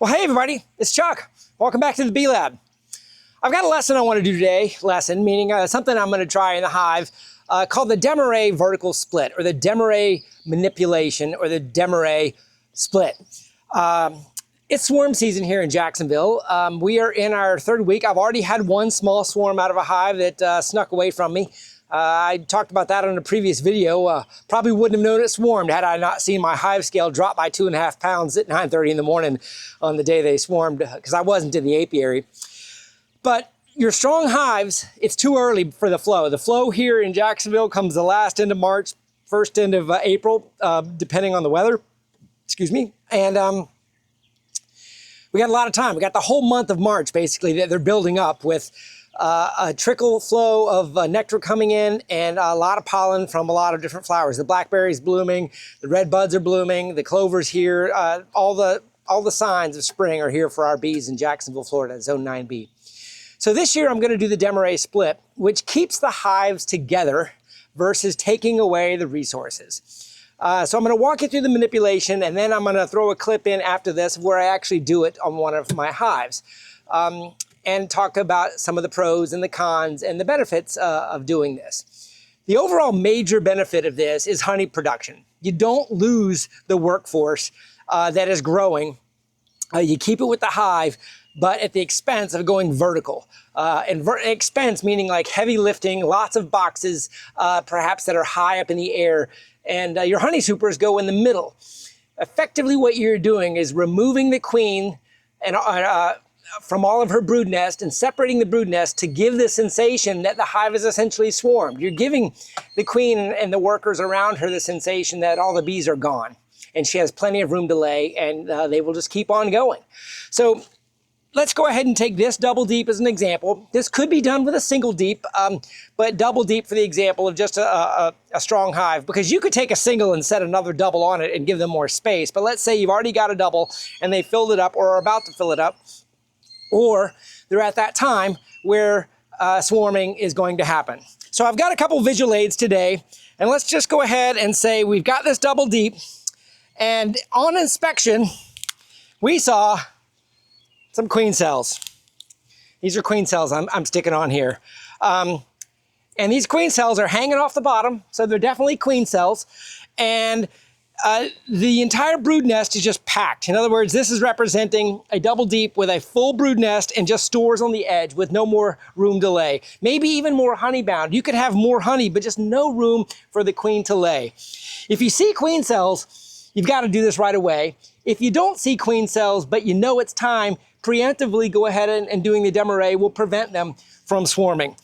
Well, hey everybody, it's Chuck. Welcome back to the Bee Lab. I've got a lesson I want to do today, meaning something I'm going to try in the hive called the Demaree vertical split, or the Demaree manipulation, or the Demaree split. It's swarm season here in Jacksonville. We are in our third week. I've already had one small swarm out of a hive that snuck away from me. I talked about that on a previous video. Probably wouldn't have known it swarmed had I not seen my hive scale drop by 2.5 pounds at 9:30 in the morning on the day they swarmed, because I wasn't in the apiary. But your strong hives, it's too early for the flow. The flow here in Jacksonville comes the last end of March, first end of April, depending on the weather. Excuse me. And we got a lot of time. We got the whole month of March, basically, that they're building up with a trickle flow of nectar coming in and a lot of pollen from a lot of different flowers. The blackberries blooming, the red buds are blooming, the clover's here. All the signs of spring are here for our bees in Jacksonville, Florida, Zone 9B. So this year I'm going to do the Demaree split, which keeps the hives together versus taking away the resources. So I'm going to walk you through the manipulation, and then I'm going to throw a clip in after this where I actually do it on one of my hives. And talk about some of the pros and the cons and the benefits of doing this. The overall major benefit of this is honey production. You don't lose the workforce that is growing. You keep it with the hive, but at the expense of going vertical. Expense meaning like heavy lifting, lots of boxes, perhaps that are high up in the air, and your honey supers go in the middle. Effectively what you're doing is removing the queen and from all of her brood nest and separating the brood nest to give the sensation that the hive is essentially swarmed. You're giving the queen and the workers around her the sensation that all the bees are gone and she has plenty of room to lay, and they will just keep on going. So let's go ahead and take this double deep as an example. This could be done with a single deep, but double deep for the example of just a strong hive, because you could take a single and set another double on it and give them more space. But let's say you've already got a double and they filled it up or are about to fill it up, or they're at that time where swarming is going to happen. So I've got a couple visual aids today, and let's just go ahead and say we've got this double deep, and on inspection, we saw some queen cells. These are queen cells I'm sticking on here. And these queen cells are hanging off the bottom, so they're definitely queen cells. And the entire brood nest is just packed. In other words, this is representing a double deep with a full brood nest and just stores on the edge with no more room to lay. Maybe even more honey bound. You could have more honey, but just no room for the queen to lay. If you see queen cells, you've got to do this right away. If you don't see queen cells, but you know it's time, preemptively go ahead and doing the Demaree will prevent them from swarming.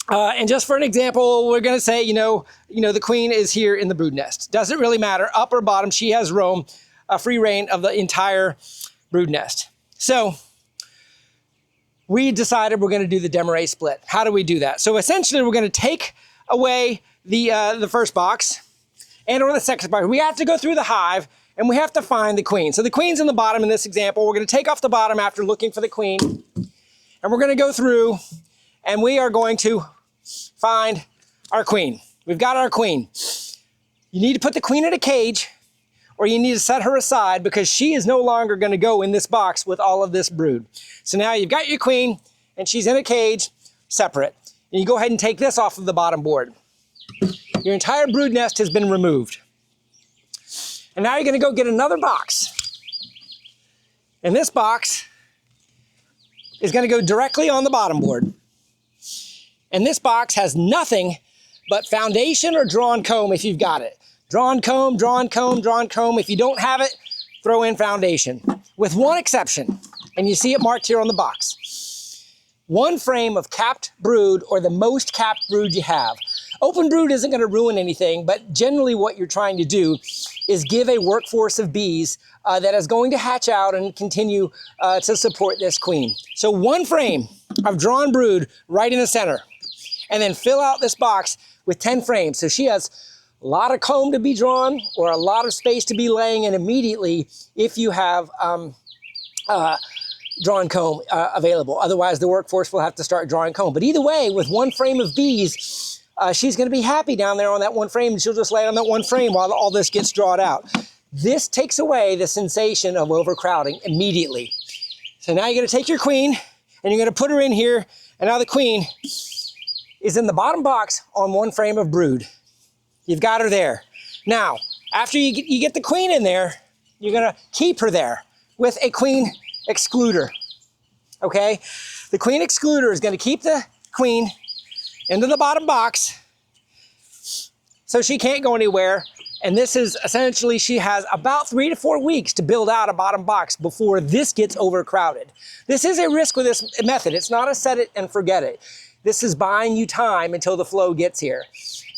And just for an example, we're going to say, the queen is here in the brood nest. Doesn't really matter, up or bottom, she has free reign of the entire brood nest. So we decided we're going to do the Demaree split. How do we do that? So essentially, we're going to take away the first box or the second box. We have to go through the hive, and we have to find the queen. So the queen's in the bottom in this example. We're going to take off the bottom after looking for the queen, and we're going to go through, and we are going to find our queen. We've got our queen. You need to put the queen in a cage, or you need to set her aside, because she is no longer going to go in this box with all of this brood. So now you've got your queen, and she's in a cage, separate. And you go ahead and take this off of the bottom board. Your entire brood nest has been removed. And now you're going to go get another box. And this box is going to go directly on the bottom board. And this box has nothing but foundation or drawn comb if you've got it. Drawn comb, drawn comb, drawn comb. If you don't have it, throw in foundation. With one exception, and you see it marked here on the box. One frame of capped brood, or the most capped brood you have. Open brood isn't going to ruin anything, but generally what you're trying to do is give a workforce of bees that is going to hatch out and continue to support this queen. So one frame of drawn brood right in the center. And then fill out this box with 10 frames. So she has a lot of comb to be drawn, or a lot of space to be laying in immediately if you have drawn comb available. Otherwise, the workforce will have to start drawing comb. But either way, with one frame of bees, she's going to be happy down there on that one frame, and she'll just lay on that one frame while all this gets drawn out. This takes away the sensation of overcrowding immediately. So now you're gonna take your queen and you're gonna put her in here, and now the queen is in the bottom box on one frame of brood. You've got her there. Now, after you get the queen in there, you're gonna keep her there with a queen excluder, okay? The queen excluder is gonna keep the queen into the bottom box so she can't go anywhere. And this is essentially, she has about 3 to 4 weeks to build out a bottom box before this gets overcrowded. This is a risk with this method. It's not a set it and forget it. This is buying you time until the flow gets here.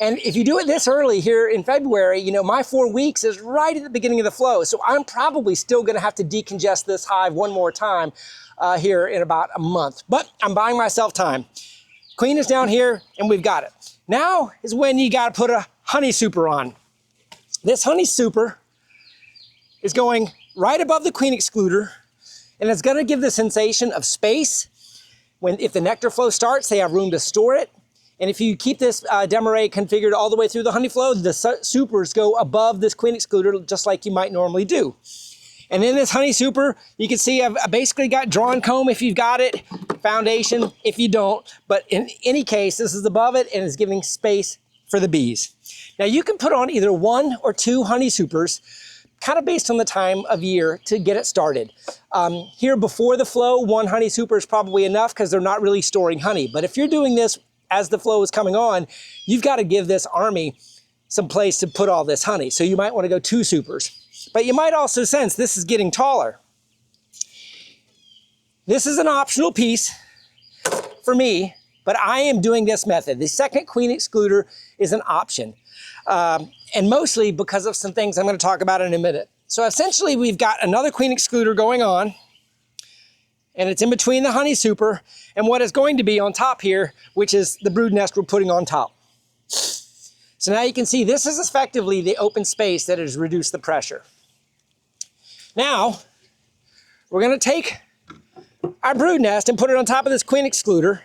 And if you do it this early here in February, you know, my 4 weeks is right at the beginning of the flow. So I'm probably still gonna have to decongest this hive one more time here in about a month. But I'm buying myself time. Queen is down here and we've got it. Now is when you gotta put a honey super on. This honey super is going right above the queen excluder, and it's gonna give the sensation of space. If the nectar flow starts, they have room to store it. And if you keep this Demaree configured all the way through the honey flow, the supers go above this queen excluder just like you might normally do. And in this honey super, you can see I've basically got drawn comb if you've got it, foundation if you don't. But in any case, this is above it and is giving space for the bees. Now you can put on either 1 or 2 honey supers, kind of based on the time of year to get it started. Here before the flow, 1 honey super is probably enough because they're not really storing honey. But if you're doing this as the flow is coming on, you've got to give this army some place to put all this honey. So you might want to go 2 supers. But you might also sense this is getting taller. This is an optional piece for me, but I am doing this method. The second queen excluder is an option. And mostly because of some things I'm going to talk about in a minute. So essentially we've got another queen excluder going on, and it's in between the honey super and what is going to be on top here, which is the brood nest we're putting on top. So now you can see this is effectively the open space that has reduced the pressure. Now, we're going to take our brood nest and put it on top of this queen excluder,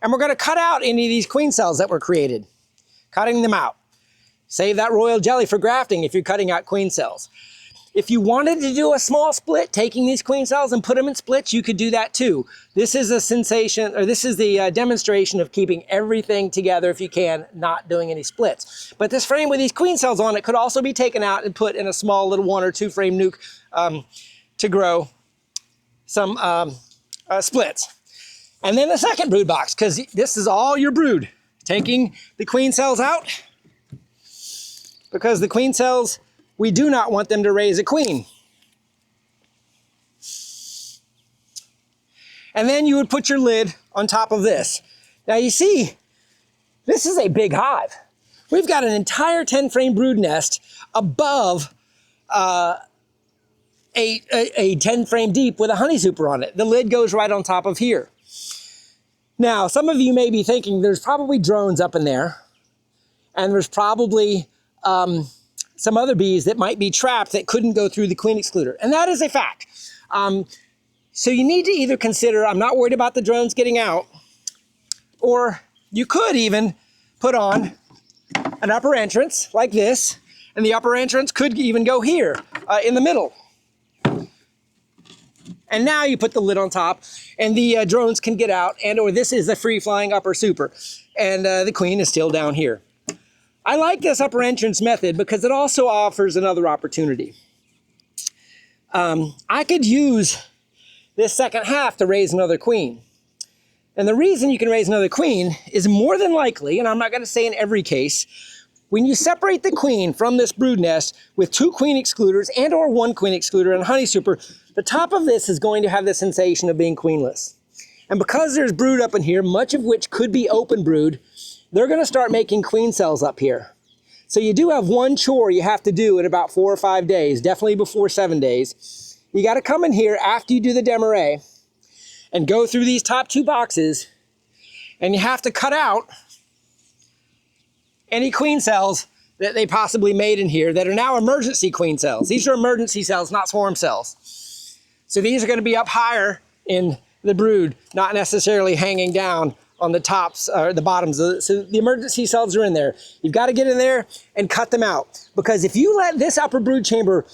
and we're going to cut out any of these queen cells that were created, cutting them out. Save that royal jelly for grafting if you're cutting out queen cells. If you wanted to do a small split, taking these queen cells and put them in splits, you could do that too. This is a sensation, or this is the demonstration of keeping everything together if you can, not doing any splits. But this frame with these queen cells on it could also be taken out and put in a small little 1 or 2 frame nuke to grow some splits. And then the second brood box, because this is all your brood. Taking the queen cells out, because the queen cells, we do not want them to raise a queen. And then you would put your lid on top of this. Now you see, this is a big hive. We've got an entire 10 frame brood nest above a 10 frame deep with a honey super on it. The lid goes right on top of here. Now, some of you may be thinking there's probably drones up in there, and there's probably some other bees that might be trapped that couldn't go through the queen excluder. And that is a fact. So you need to either consider, I'm not worried about the drones getting out, or you could even put on an upper entrance like this, and the upper entrance could even go here in the middle. And now you put the lid on top, and the drones can get out, and or this is a free-flying upper super, and the queen is still down here. I like this upper entrance method because it also offers another opportunity. I could use this second half to raise another queen. And the reason you can raise another queen is more than likely, and I'm not going to say in every case, when you separate the queen from this brood nest with 2 queen excluders and or 1 queen excluder and a honey super, the top of this is going to have the sensation of being queenless. And because there's brood up in here, much of which could be open brood, they're going to start making queen cells up here. So you do have one chore you have to do in about 4 or 5 days, definitely before 7 days. You got to come in here after you do the Demaree and go through these top 2 boxes, and you have to cut out any queen cells that they possibly made in here that are now emergency queen cells. These are emergency cells, not swarm cells. So these are going to be up higher in the brood, not necessarily hanging down on the tops or the bottoms. So the emergency cells are in there. You've got to get in there and cut them out, because if you let this upper brood chamber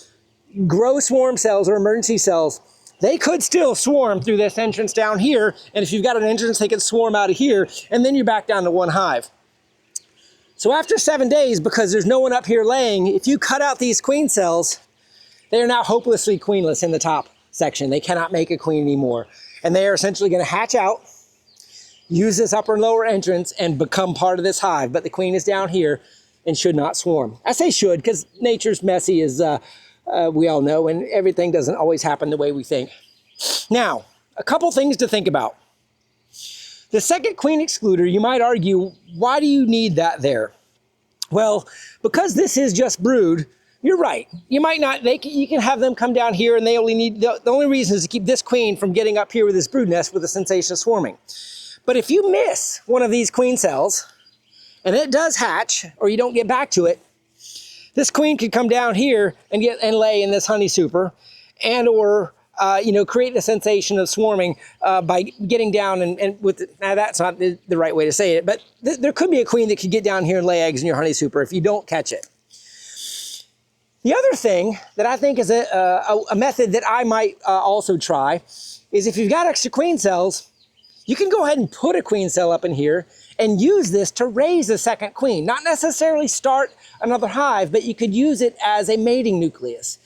grow swarm cells or emergency cells, they could still swarm through this entrance down here. And if you've got an entrance, they could swarm out of here, and then you're back down to one hive. So after 7 days, because there's no one up here laying, if you cut out these queen cells, they are now hopelessly queenless in the top section. They cannot make a queen anymore. And they are essentially going to hatch out, use this upper and lower entrance, and become part of this hive. But the queen is down here and should not swarm. I say should because nature's messy, as we all know, and everything doesn't always happen the way we think. Now, a couple things to think about. The second queen excluder, you might argue, why do you need that there? Well, because this is just brood, you're right. You might not, you can have them come down here, and they only need, the only reason is to keep this queen from getting up here with this brood nest with the sensation of swarming. But if you miss one of these queen cells, and it does hatch, or you don't get back to it, this queen could come down here and lay in this honey super, and or create a sensation of swarming by getting down and with now that's not the right way to say it, but there could be a queen that could get down here and lay eggs in your honey super if you don't catch it. The other thing that I think is a method that I might also try is, if you've got extra queen cells, you can go ahead and put a queen cell up in here and use this to raise a second queen. Not necessarily start another hive, but you could use it as a mating nucleus.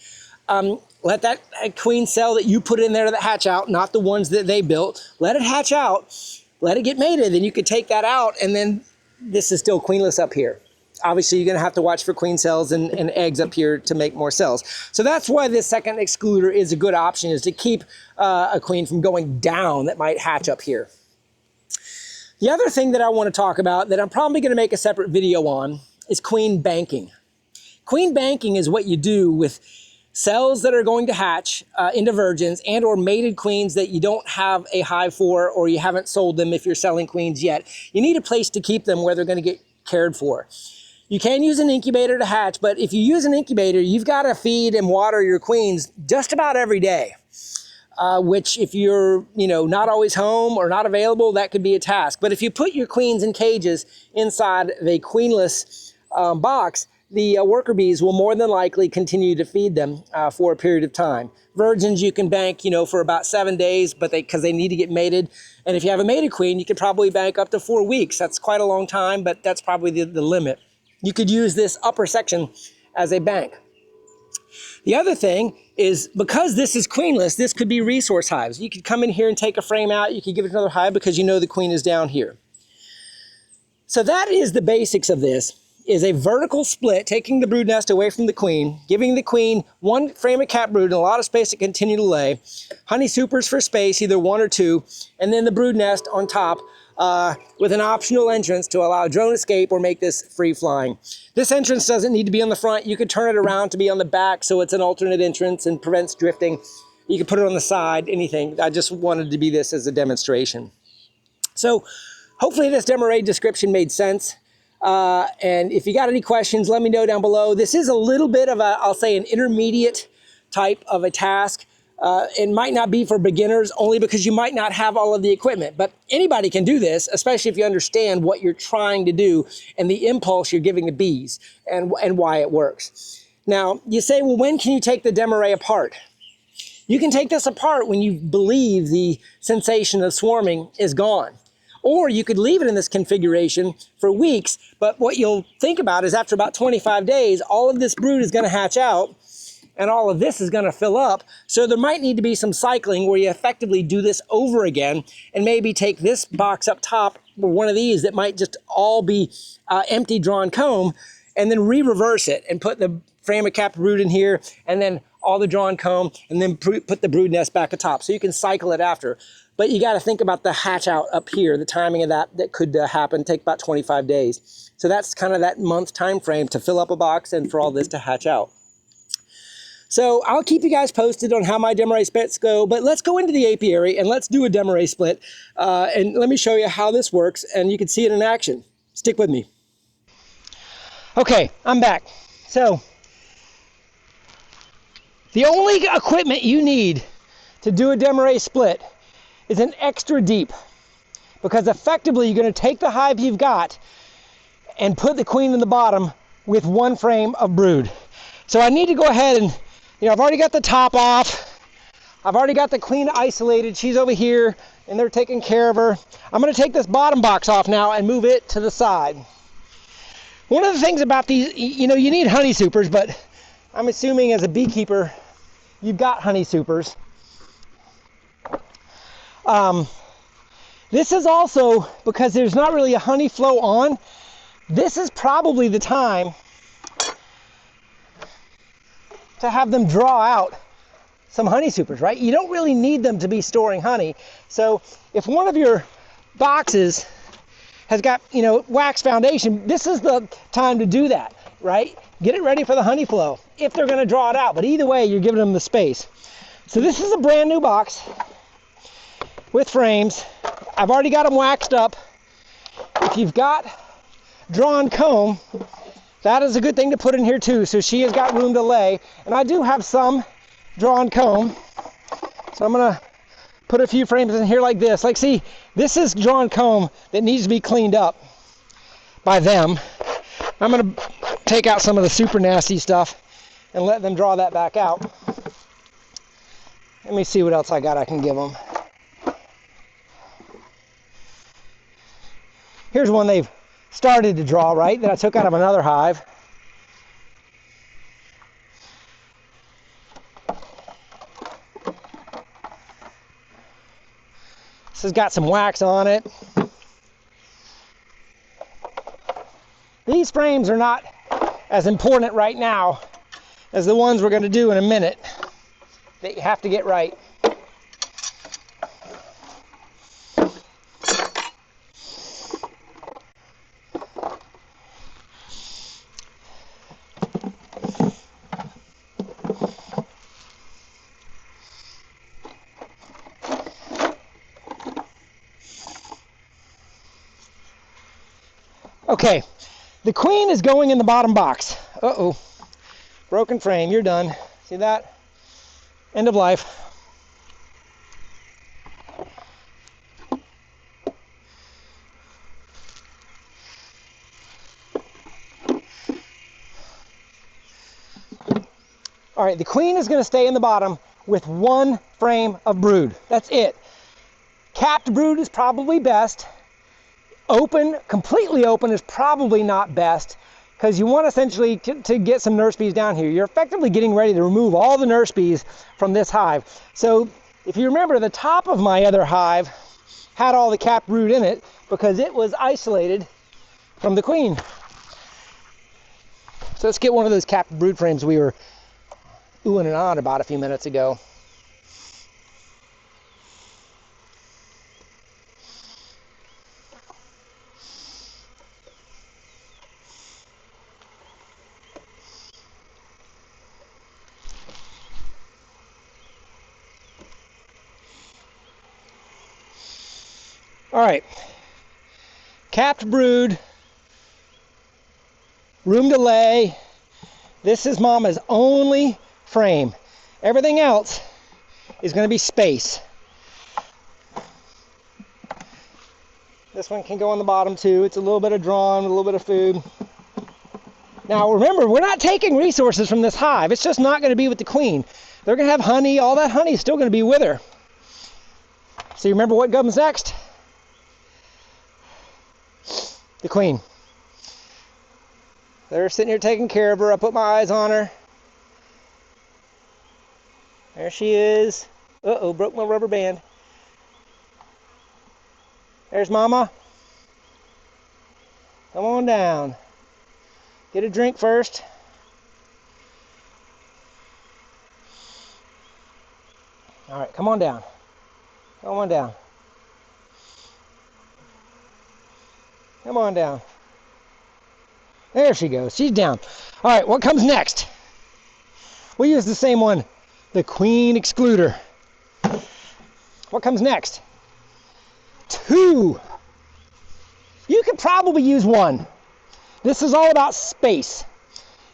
Let that queen cell that you put in there that hatch out, not the ones that they built, let it hatch out, let it get mated, then you could take that out, and then this is still queenless up here. Obviously, you're going to have to watch for queen cells and eggs up here to make more cells. So that's why this second excluder is a good option, is to keep a queen from going down that might hatch up here. The other thing that I want to talk about that I'm probably going to make a separate video on is queen banking. Queen banking is what you do with cells that are going to hatch into virgins and or mated queens that you don't have a hive for, or you haven't sold them if you're selling queens yet. You need a place to keep them where they're going to get cared for. You can use an incubator to hatch, but if you use an incubator, you've got to feed and water your queens just about every day. Which, if you're not always home or not available, that could be a task. But if you put your queens in cages inside of a queenless box, the worker bees will more than likely continue to feed them for a period of time. Virgins you can bank, for about 7 days, but because they need to get mated. And if you have a mated queen, you could probably bank up to 4 weeks. That's quite a long time, but that's probably the limit. You could use this upper section as a bank. The other thing is, because this is queenless, this could be resource hives. You could come in here and take a frame out. You could give it another hive because the queen is down here. So that is the basics of this, is a vertical split, taking the brood nest away from the queen, giving the queen one frame of cap brood and a lot of space to continue to lay, honey supers for space, either 1 or 2, and then the brood nest on top with an optional entrance to allow drone escape or make this free flying. This entrance doesn't need to be on the front. You could turn it around to be on the back so it's an alternate entrance and prevents drifting. You could put it on the side, anything. I just wanted to be this as a demonstration. So hopefully this Demaree description made sense. And if you got any questions, let me know down below. This is a little bit of I'll say an intermediate type of a task. It might not be for beginners, only because you might not have all of the equipment, but anybody can do this, especially if you understand what you're trying to do and the impulse you're giving the bees and why it works. Now, you say, well, when can you take the Demaree apart? You can take this apart when you believe the sensation of swarming is gone. Or you could leave it in this configuration for weeks, but what you'll think about is after about 25 days, all of this brood is going to hatch out, and all of this is going to fill up. So there might need to be some cycling where you effectively do this over again, and maybe take this box up top, or one of these that might just all be empty drawn comb, and then re-reverse it and put the frame of cap brood in here, and then all the drawn comb, and then put the brood nest back atop. So you can cycle it after. But you got to think about the hatch out up here, the timing of that could happen, take about 25 days. So that's kind of that month time frame to fill up a box and for all this to hatch out. So I'll keep you guys posted on how my Demaree splits go, but let's go into the apiary and let's do a Demaree split. And let me show you how this works, and you can see it in action. Stick with me. Okay, I'm back. So the only equipment you need to do a Demaree split is an extra deep because effectively you're going to take the hive you've got and put the queen in the bottom with one frame of brood. So I need to go ahead and, I've already got the top off. I've already got the queen isolated. She's over here and they're taking care of her. I'm going to take this bottom box off now and move it to the side. One of the things about these, you need honey supers, but I'm assuming as a beekeeper, you've got honey supers. This is also, because there's not really a honey flow on, this is probably the time to have them draw out some honey supers, right? You don't really need them to be storing honey. So if one of your boxes has got, wax foundation, this is the time to do that, right? Get it ready for the honey flow if they're going to draw it out. But either way, you're giving them the space. So this is a brand new box with frames. I've already got them waxed up. If you've got drawn comb, that is a good thing to put in here too. So she has got room to lay. And I do have some drawn comb. So I'm going to put a few frames in here like this. Like, see, this is drawn comb that needs to be cleaned up by them. I'm going to take out some of the super nasty stuff and let them draw that back out. Let me see what else I got I can give them. Here's one they've started to draw, right, that I took out of another hive. This has got some wax on it. These frames are not as important right now as the ones we're going to do in a minute that you have to get right. Okay, the queen is going in the bottom box. Uh-oh, broken frame, you're done. See that? End of life. All right, the queen is going to stay in the bottom with one frame of brood. That's it. Capped brood is probably best. Open, completely open is probably not best, because you want essentially to get some nurse bees down here. You're effectively getting ready to remove all the nurse bees from this hive. So if you remember, the top of my other hive had all the capped brood in it because it was isolated from the queen. So let's get one of those capped brood frames we were oohing and on about a few minutes ago. All right, capped brood, room to lay. This is Mama's only frame. Everything else is going to be space. This one can go on the bottom too. It's a little bit of drawn, a little bit of food. Now remember, we're not taking resources from this hive. It's just not going to be with the queen. They're going to have honey. All that honey is still going to be with her. So you remember what comes next? The queen. They're sitting here taking care of her. I put my eyes on her. There she is. Uh-oh, broke my rubber band. There's Mama. Come on down. Get a drink first. All right, come on down. Come on down. Come on down. There she goes. She's down. All right, what comes next? We'll use the same one, the queen excluder. What comes next? 2. You could probably use 1. This is all about space.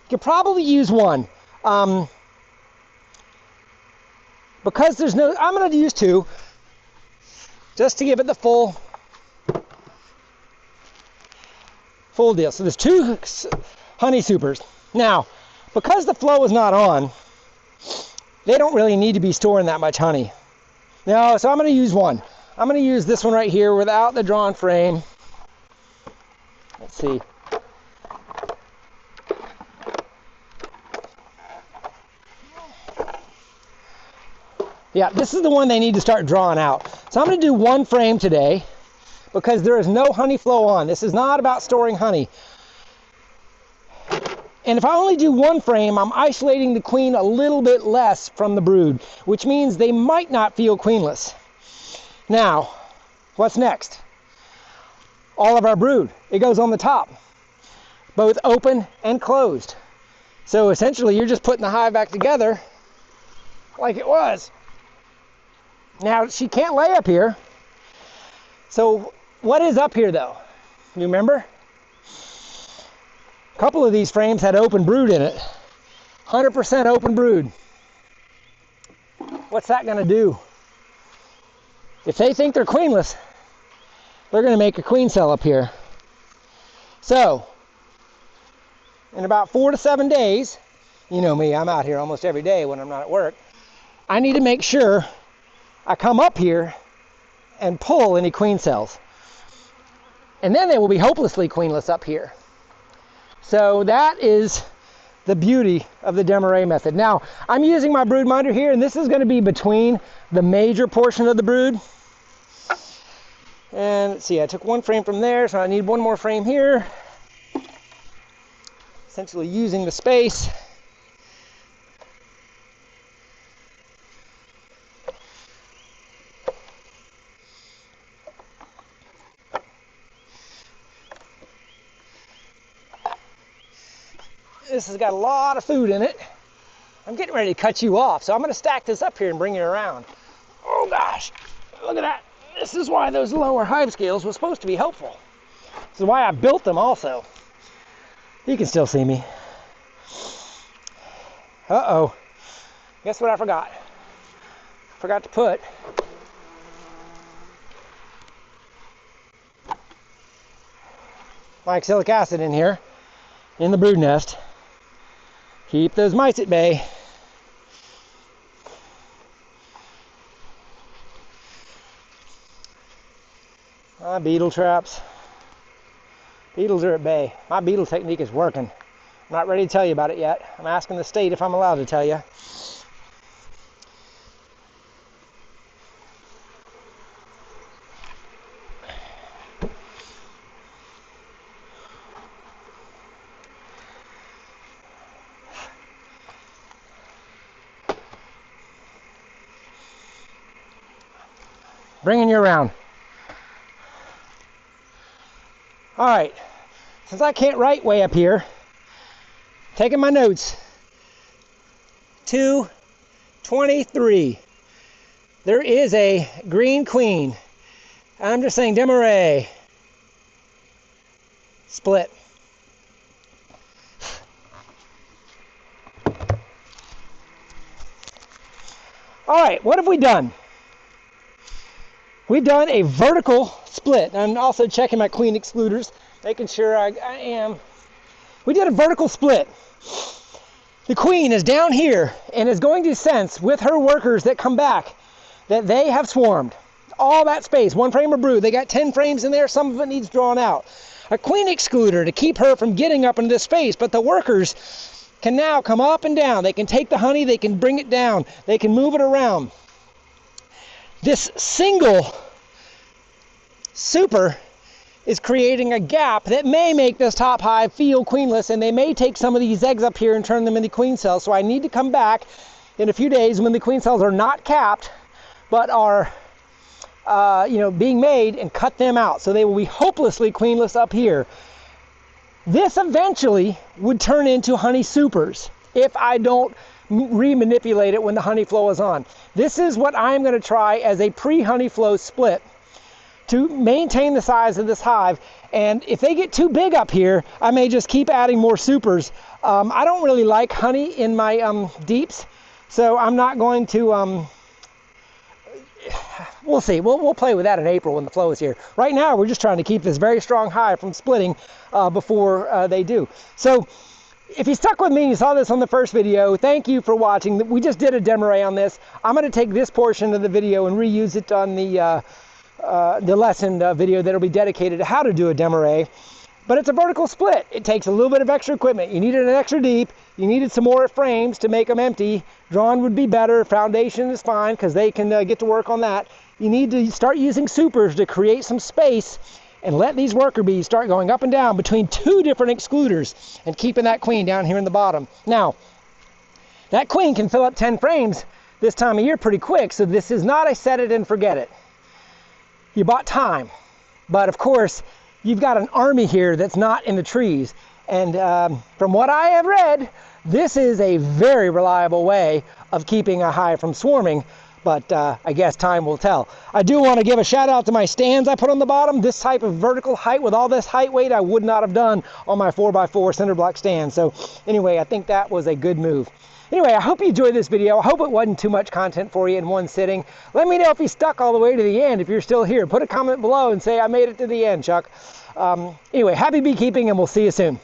You could probably use 1. Because there's no, I'm going to use 2 just to give it the full full deal. So there's 2 honey supers. Now, because the flow is not on, they don't really need to be storing that much honey. No, so I'm going to use one. I'm going to use this one right here without the drawn frame. Let's see. Yeah, this is the one they need to start drawing out. So I'm going to do 1 frame today because there is no honey flow on. This is not about storing honey. And if I only do 1 frame, I'm isolating the queen a little bit less from the brood, which means they might not feel queenless. Now, what's next? All of our brood. It goes on the top, both open and closed. So essentially, you're just putting the hive back together like it was. Now, she can't lay up here. So what is up here, though? You remember? A couple of these frames had open brood in it. 100% open brood. What's that going to do? If they think they're queenless, they're going to make a queen cell up here. So, in about 4 to 7 days, you know me, I'm out here almost every day when I'm not at work, I need to make sure I come up here and pull any queen cells. And then they will be hopelessly queenless up here. So that is the beauty of the Demaree method. Now, I'm using my brood minder here, and this is going to be between the major portion of the brood. And let's see, I took 1 frame from there, so I need 1 more frame here. Essentially using the space. This has got a lot of food in it. I'm getting ready to cut you off, so I'm going to stack this up here and bring it around. Oh gosh, look at that. This is why those lower hive scales were supposed to be helpful. This is why I built them also. You can still see me. Uh-oh. Guess what I forgot? Forgot to put my oxalic acid in here, in the brood nest. Keep those mice at bay. My beetle traps. Beetles are at bay. My beetle technique is working. I'm not ready to tell you about it yet. I'm asking the state if I'm allowed to tell you. Bringing you around. All right, since I can't write way up here, taking my notes. 223. There is a green queen. I'm just saying Demaree. Split. All right, what have we done? We've done a vertical split. I'm also checking my queen excluders, making sure I am. We did a vertical split. The queen is down here and is going to sense with her workers that come back that they have swarmed. All that space, 1 frame of brood. They got 10 frames in there. Some of it needs drawn out. A queen excluder to keep her from getting up into this space, but the workers can now come up and down. They can take the honey, they can bring it down, they can move it around. This single super is creating a gap that may make this top hive feel queenless, and they may take some of these eggs up here and turn them into queen cells. So I need to come back in a few days when the queen cells are not capped, but are being made, and cut them out. So they will be hopelessly queenless up here. This eventually would turn into honey supers if I don't re-manipulate it when the honey flow is on. This is what I'm going to try as a pre-honey flow split to maintain the size of this hive. And if they get too big up here, I may just keep adding more supers. I don't really like honey in my deeps, so I'm not going to we'll see. We'll play with that in April when the flow is here. Right now, we're just trying to keep this very strong hive from splitting before they do. So if you stuck with me, you saw this on the first video, thank you for watching. We just did a Demaree on this. I'm going to take this portion of the video and reuse it on the lesson video that'll be dedicated to how to do a Demaree. But it's a vertical split. It takes a little bit of extra equipment. You needed an extra deep. You needed some more frames to make them empty. Drawn would be better. Foundation is fine because they can get to work on that. You need to start using supers to create some space and let these worker bees start going up and down between two different excluders and keeping that queen down here in the bottom. Now, that queen can fill up 10 frames this time of year pretty quick, so this is not a set it and forget it. You bought time, but of course, you've got an army here that's not in the trees. And from what I have read, this is a very reliable way of keeping a hive from swarming, but I guess time will tell. I do want to give a shout out to my stands I put on the bottom. This type of vertical height with all this height weight, I would not have done on my 4x4 cinder block stand. So anyway, I think that was a good move. Anyway, I hope you enjoyed this video. I hope it wasn't too much content for you in one sitting. Let me know if you stuck all the way to the end, if you're still here. Put a comment below and say, I made it to the end, Chuck. Anyway, happy beekeeping, and we'll see you soon.